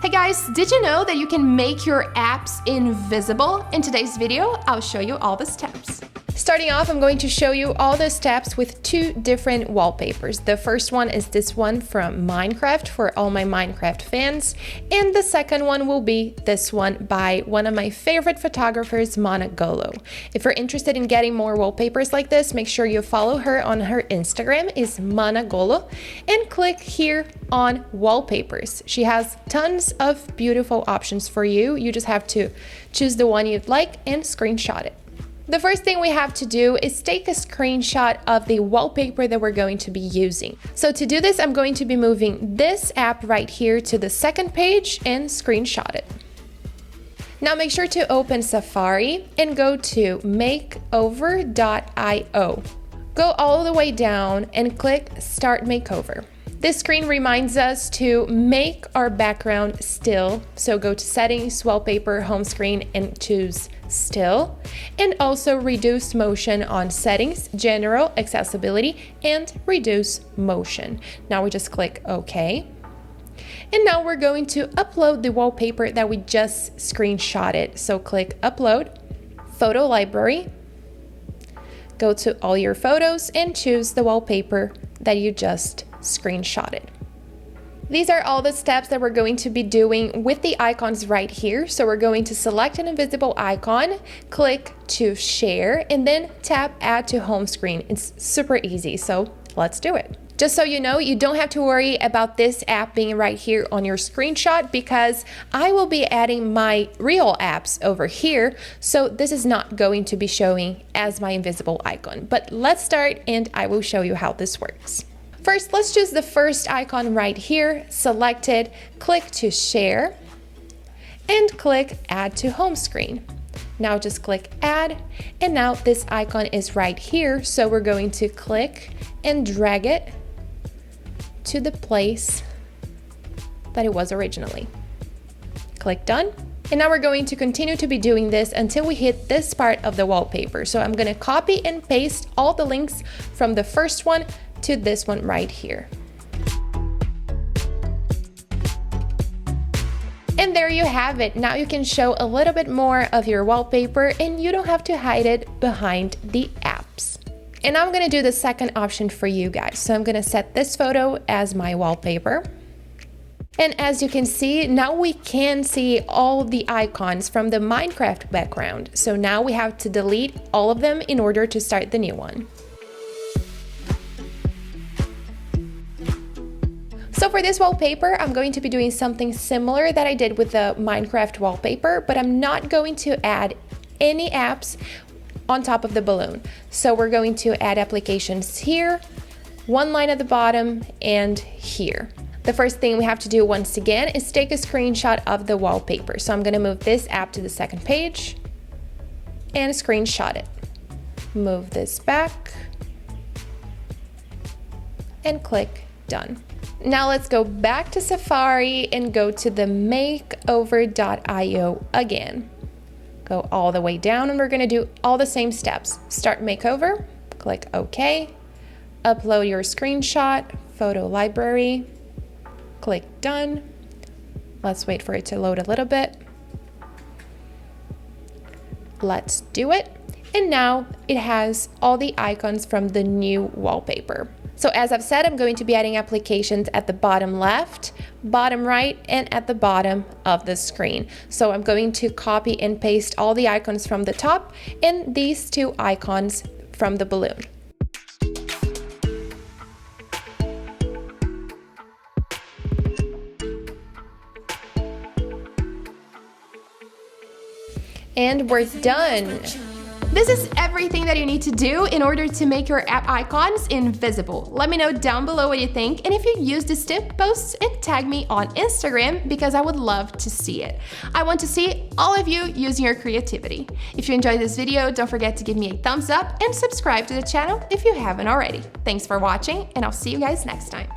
Hey guys, did you know that you can make your apps invisible? In today's video, I'll show you all the steps. Starting off, I'm going to show you all the steps with two different wallpapers. The first one is this one from Minecraft for all my Minecraft fans, and the second one will be this one by one of my favorite photographers, Manfrotto. If you're interested in getting more wallpapers like this, make sure you follow her on her Instagram, is Manfrotto, and click here on wallpapers. She has tons of beautiful options for you. You just have to choose the one you'd like and screenshot it. The first thing we have to do is take a screenshot of the wallpaper that we're going to be using. So to do this, I'm going to be moving this app right here to the second page and screenshot it. Now make sure to open Safari and go to makeover.io. Go all the way down and click Start Makeover. This screen reminds us to make our background still. So go to Settings, Wallpaper, Home Screen, and choose Still. And also reduce motion on Settings, General, Accessibility, and Reduce Motion. Now we just click OK. And now we're going to upload the wallpaper that we just screenshotted. So click Upload, Photo Library, go to all your photos and choose the wallpaper that you just screenshotted. These are all the steps that we're going to be doing with the icons right here. So we're going to select an invisible icon, click to share, and then tap Add to Home Screen. It's super easy, so let's do it. Just so you know, you don't have to worry about this app being right here on your screenshot because I will be adding my real apps over here, so this is not going to be showing as my invisible icon. But let's start and I will show you how this works. First, let's choose the first icon right here, select it, click to share, and click Add to Home Screen. Now just click Add, and now this icon is right here, so we're going to click and drag it to the place that it was originally. Click Done. And now we're going to continue to be doing this until we hit this part of the wallpaper. So I'm going to copy and paste all the links from the first one to this one right here. And there you have it. Now you can show a little bit more of your wallpaper and you don't have to hide it behind the apps. And I'm gonna do the second option for you guys. So I'm gonna set this photo as my wallpaper. And as you can see, now we can see all the icons from the Minecraft background. So now we have to delete all of them in order to start the new one. So for this wallpaper, I'm going to be doing something similar that I did with the Minecraft wallpaper, but I'm not going to add any apps on top of the balloon. So we're going to add applications here, one line at the bottom, and here. The first thing we have to do once again is take a screenshot of the wallpaper. So I'm going to move this app to the second page and screenshot it. Move this back and click Done. Now let's go back to Safari and go to the makeover.io again. Go all the way down and we're going to do all the same steps. Start Makeover, click OK, upload your screenshot, photo library, click Done. Let's wait for it to load a little bit. Let's do it. And now it has all the icons from the new wallpaper. So as I've said, I'm going to be adding applications at the bottom left, bottom right, and at the bottom of the screen. So I'm going to copy and paste all the icons from the top and these two icons from the balloon. And we're done. This is everything that you need to do in order to make your app icons invisible. Let me know down below what you think, and if you use this tip, post and tag me on Instagram because I would love to see it. I want to see all of you using your creativity. If you enjoyed this video, don't forget to give me a thumbs up and subscribe to the channel if you haven't already. Thanks for watching, and I'll see you guys next time.